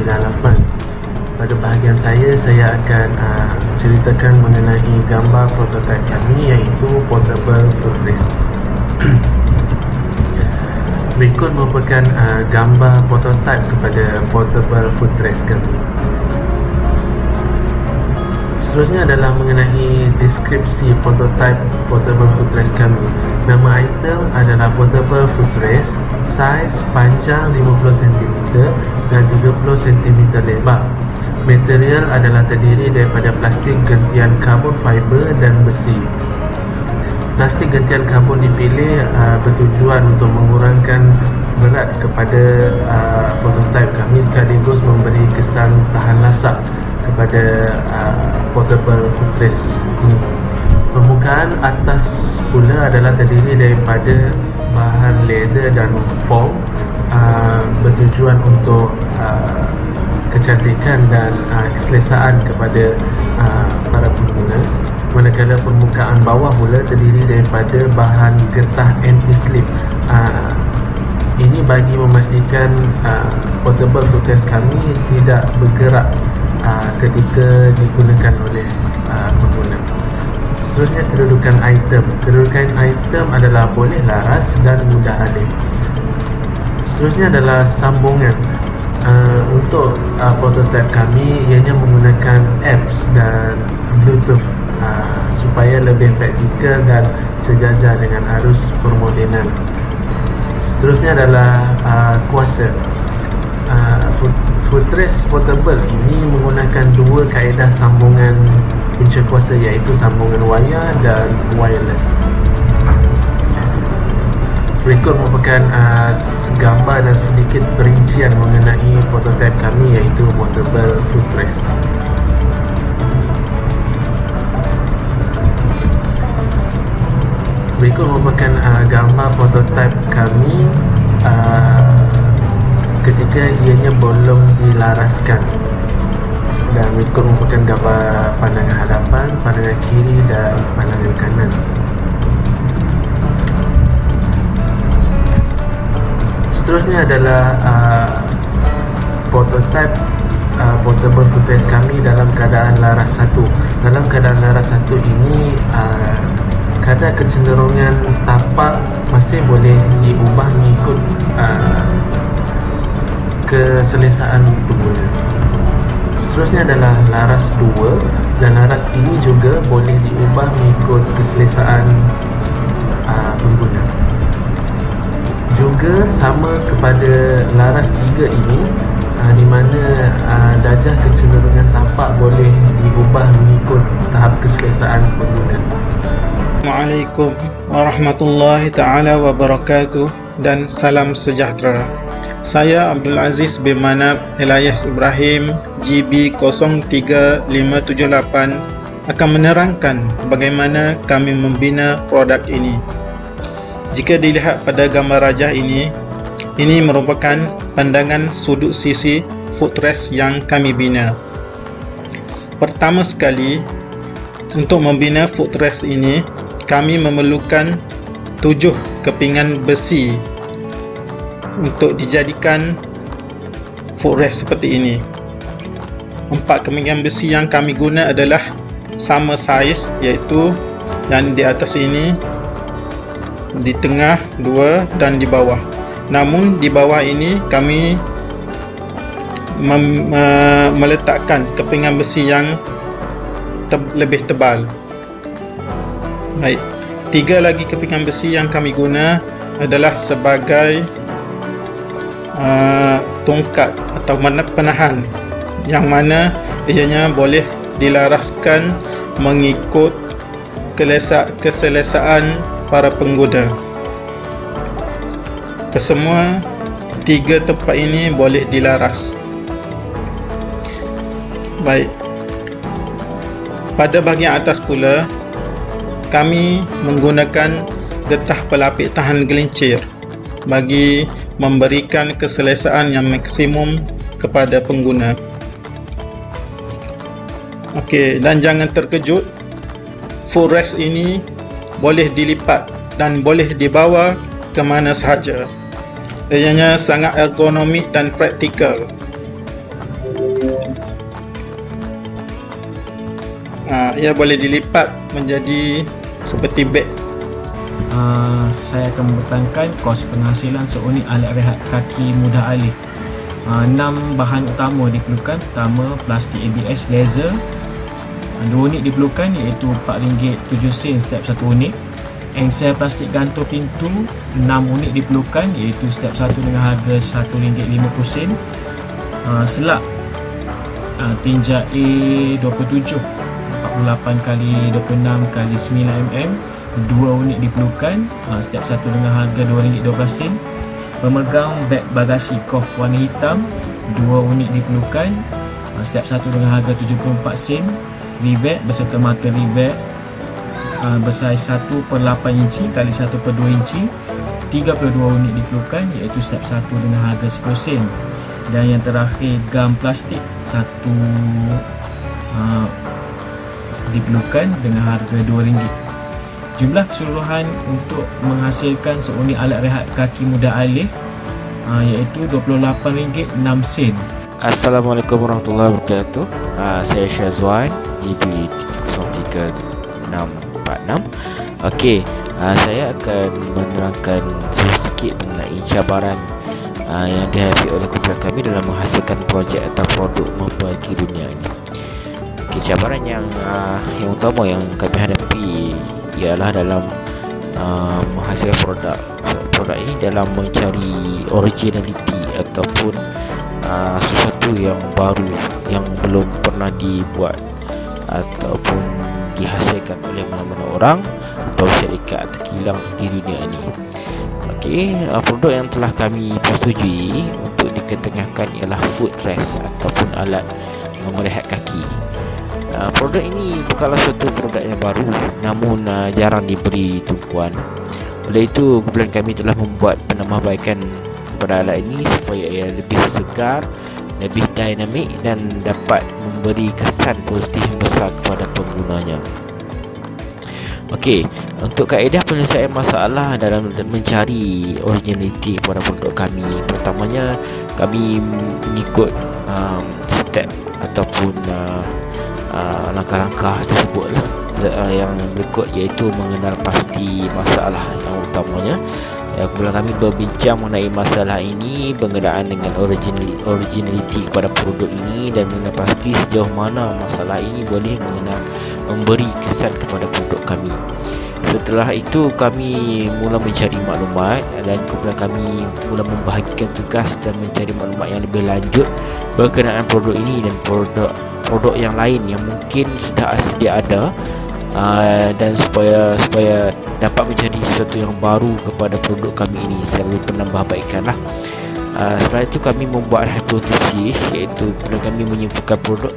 98. Pada bahagian saya akan ceritakan mengenai gambar prototype kami, iaitu portable footrace. Berikut merupakan gambar prototype kepada portable footrace kami. Seterusnya adalah mengenai deskripsi prototype portable footrace kami. Nama item adalah portable footrace, saiz panjang 50 cm dan 30 cm lebar. Material adalah terdiri daripada plastik gentian karbon fiber dan besi. Plastik gentian karbon dipilih bertujuan untuk mengurangkan berat kepada prototype kami sekaligus memberi kesan tahan lasak kepada portable footrace ini. Permukaan atas pula adalah terdiri daripada bahan leather dan foam, bertujuan untuk kecantikan dan keselesaan kepada para pengguna. Manakala permukaan bawah pula terdiri daripada bahan getah anti-slip. Ini bagi memastikan portable footrace kami tidak bergerak ketika digunakan oleh pengguna. Seterusnya, kedudukan item. Kedudukan item adalah boleh laras dan mudah alih. Seterusnya adalah sambungan. Untuk prototype kami, ianya menggunakan apps dan Bluetooth supaya lebih praktikal dan sejajar dengan arus permodenan. Seterusnya adalah kuasa. Footrace portable ini menggunakan dua kaedah sambungan punca kuasa, iaitu sambungan wayar dan wireless. Berikut merupakan gambar dan sedikit perincian mengenai prototype kami, iaitu portable footrace. Berikut merupakan gambar prototype kami ketika ianya belum dilaraskan, dan berikut merupakan gambar pandangan hadapan, pandangan kiri dan pandangan kanan. Seterusnya adalah prototype portable footrace kami dalam keadaan laras 1. Dalam keadaan laras 1 ini, kadar kecenderungan tapak masih boleh diubah mengikut keselesaan pengguna. Seterusnya adalah laras 2, dan laras ini juga boleh diubah mengikut keselesaan pengguna. Juga sama kepada laras 3 ini, di mana darjah kecenderungan tapak boleh diubah mengikut tahap keselesaan pengguna. Assalamualaikum warahmatullahi taala wabarakatuh, dan salam sejahtera. Saya Abdul Aziz bin Manap Elias Ibrahim GB 03578 akan menerangkan bagaimana kami membina produk ini. Jika dilihat pada gambar rajah ini merupakan pandangan sudut sisi footrace yang kami bina. Pertama sekali, untuk membina footrace ini, kami memerlukan 7 kepingan besi untuk dijadikan footrace seperti ini. 4 kepingan besi yang kami guna adalah sama saiz, iaitu yang di atas ini, di tengah 2 dan di bawah. Namun di bawah ini kami meletakkan kepingan besi yang lebih tebal. Baik, 3 lagi kepingan besi yang kami guna adalah sebagai tongkat atau penahan, yang mana ianya boleh dilaraskan mengikut keselesaan para pengguna. Kesemua 3 tempat ini boleh dilaras. Baik, pada bahagian atas pula kami menggunakan getah pelapik tahan gelincir bagi memberikan keselesaan yang maksimum kepada pengguna. Okey, dan jangan terkejut, footrace ini boleh dilipat dan boleh dibawa ke mana sahaja. Ianya sangat ergonomik dan praktikal. ia boleh dilipat menjadi seperti beg. Saya akan mempertahankan kos penghasilan seunit alat rehat kaki mudah alih. 6 bahan utama diperlukan. Pertama, plastik ABS laser. 2 unit diperlukan iaitu RM4.07 setiap 1 unit. Engsel plastik gantung pintu 6 unit diperlukan iaitu setiap satu dengan harga RM1.50. Selak tinja A27 48x26x9 mm 2 unit diperlukan, setiap satu dengan harga RM2.12. Pemegang beg bagasi kof warna hitam 2 unit diperlukan, setiap satu dengan harga RM74. Rivet beserta mata rivet bersaiz 1/8 inci kali 1/2 inci 32 unit diperlukan iaitu setiap satu dengan harga RM10. Dan yang terakhir, gam plastik 1 diperlukan dengan harga RM2. Jumlah keseluruhan untuk menghasilkan seunit alat rehat kaki mudah alih iaitu RM28.06. Assalamualaikum warahmatullahi wabarakatuh. Saya Syazwan, GB 03646. Okey, saya akan menerangkan sedikit mengenai cabaran yang dihadapi oleh kumpulan kami dalam menghasilkan projek atau produk memperbaiki dunia ini. Okey, cabaran yang utama yang kami hadapi ialah dalam menghasilkan produk ini dalam mencari originality ataupun sesuatu yang baru yang belum pernah dibuat ataupun dihasilkan oleh mana-mana orang atau syarikat atau kilang di dunia ini. Okey, produk yang telah kami persetujui untuk diketengahkan ialah footrest ataupun alat merehat kaki. Produk ini bukanlah suatu produk yang baru, namun jarang diberi tumpuan. Oleh itu, kumpulan kami telah membuat penambahbaikan kepada alat ini supaya ia lebih segar, lebih dinamik dan dapat memberi kesan positif yang besar kepada penggunanya. Okey, untuk kaedah penyelesaian masalah dalam mencari originality kepada produk kami, pertamanya kami mengikut step ataupun langkah-langkah tersebut yang berikut, iaitu mengenal pasti masalah yang utamanya. Kumpulan kami berbincang mengenai masalah ini berkenaan dengan originality kepada produk ini dan mengenal pasti sejauh mana masalah ini boleh memberi kesan kepada produk kami. Setelah itu kami mula mencari maklumat dan kumpulan kami mula membahagikan tugas dan mencari maklumat yang lebih lanjut berkenaan produk ini dan produk yang lain yang mungkin sudah sedia ada, dan supaya dapat menjadi sesuatu yang baru kepada produk kami ini, selalu penambahbaikan lah. Setelah itu kami membuat hipotesis, iaitu kami menyimpulkan produk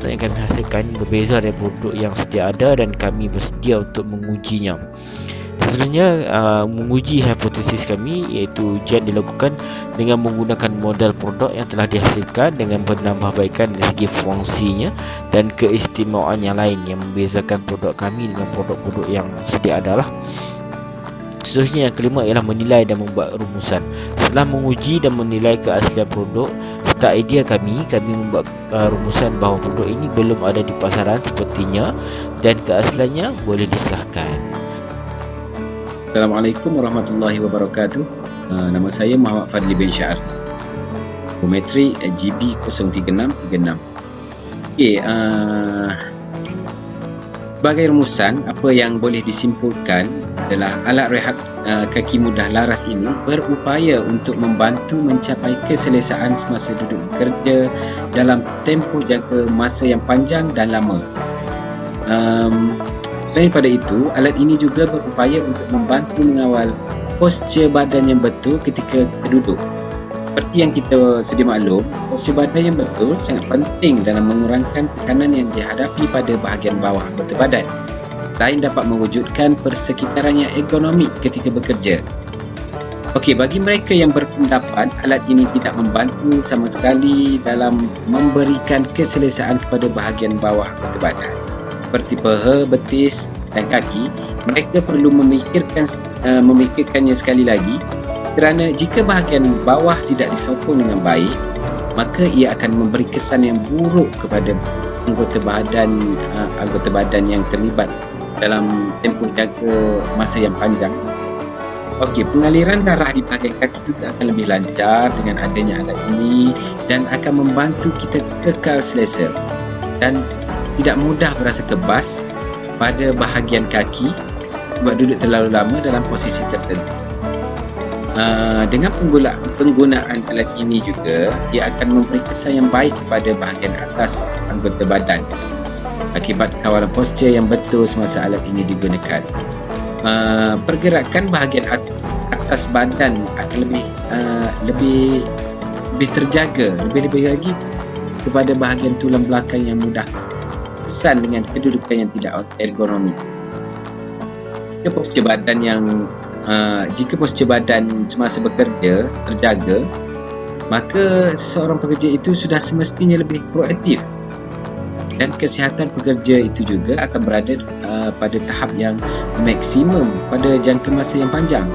yang kami hasilkan berbeza dari produk yang sedia ada dan kami bersedia untuk mengujinya. Seterusnya, menguji hipotesis kami iaitu ujian dilakukan dengan menggunakan model produk yang telah dihasilkan dengan penambahbaikan dari segi fungsinya dan keistimewaan yang lain yang membezakan produk kami dengan produk-produk yang sedia ada lah. Seterusnya, yang kelima ialah menilai dan membuat rumusan. Setelah menguji dan menilai keaslian produk serta idea kami membuat rumusan bahawa produk ini belum ada di pasaran sepertinya dan keasliannya boleh disahkan. Assalamualaikum warahmatullahi wabarakatuh. Nama saya Muhammad Fadli bin Syar, Geometri GB 03636. Okey, sebagai rumusan, apa yang boleh disimpulkan adalah alat rehat kaki mudah laras ini berupaya untuk membantu mencapai keselesaan semasa duduk bekerja dalam tempoh jangka masa yang panjang dan lama. Selain pada itu, alat ini juga berupaya untuk membantu mengawal postur badan yang betul ketika duduk. Seperti yang kita sedia maklum, postur badan yang betul sangat penting dalam mengurangkan tekanan yang dihadapi pada bahagian bawah anggota badan. Selain dapat mewujudkan persekitaran yang ergonomik ketika bekerja. Okey, bagi mereka yang berpendapat alat ini tidak membantu sama sekali dalam memberikan keselesaan kepada bahagian bawah anggota badan, seperti paha, betis dan kaki, mereka perlu memikirkannya sekali lagi, kerana jika bahagian bawah tidak disokong dengan baik, maka ia akan memberi kesan yang buruk kepada anggota badan yang terlibat dalam tempoh jangka masa yang panjang. Okey, pengaliran darah di bahagian kaki juga akan lebih lancar dengan adanya alat ini dan akan membantu kita kekal selesa dan tidak mudah berasa kebas pada bahagian kaki sebab duduk terlalu lama dalam posisi tertentu. Dengan penggunaan alat ini juga, ia akan memberi kesan yang baik kepada bahagian atas anggota badan akibat kawalan postur yang betul semasa alat ini digunakan. Pergerakan bahagian atas badan akan lebih terjaga, lebih lagi kepada bahagian tulang belakang yang mudah kesan dengan kedudukan yang tidak ergonomik. Jika postur badan semasa bekerja terjaga, maka seseorang pekerja itu sudah semestinya lebih proaktif dan kesihatan pekerja itu juga akan berada pada tahap yang maksimum pada jangka masa yang panjang.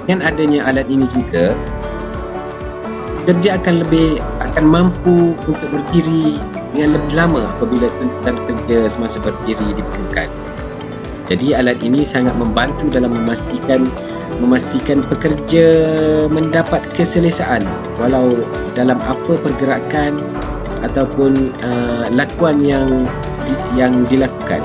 Dengan adanya alat ini juga, pekerja akan mampu untuk berdiri dengan lebih lama apabila tuntutan kerja semasa berdiri diperlukan. Jadi alat ini sangat membantu dalam memastikan pekerja mendapat keselesaan walau dalam apa pergerakan ataupun lakuan yang dilakukan.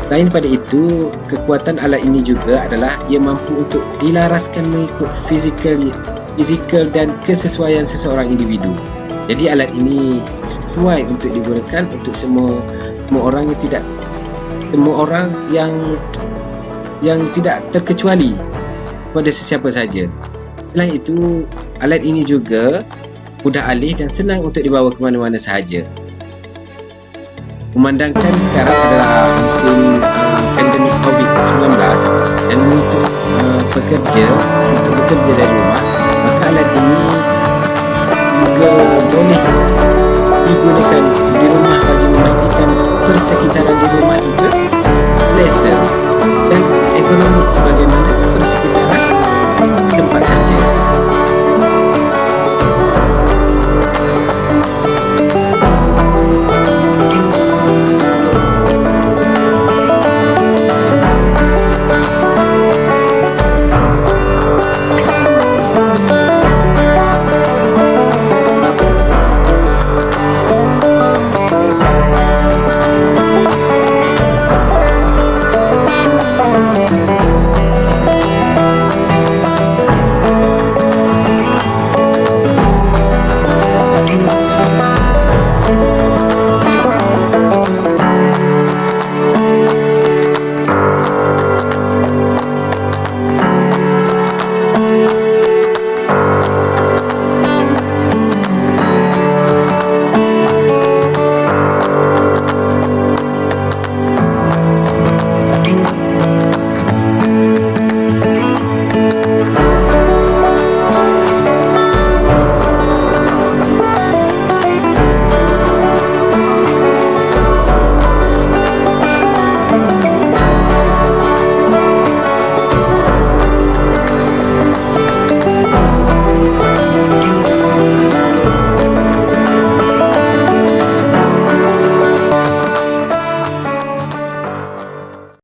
Selain daripada itu, kekuatan alat ini juga adalah ia mampu untuk dilaraskan mengikut fizikal dan kesesuaian seseorang individu. Jadi alat ini sesuai untuk digunakan untuk semua orang yang tidak terkecuali pada sesiapa saja. Selain itu, alat ini juga mudah alih dan senang untuk dibawa ke mana-mana sahaja. Memandangkan sekarang adalah musim pandemik COVID-19 dan untuk bekerja dari rumah, maka alat ini juga boleh digunakan di rumah bagi memastikan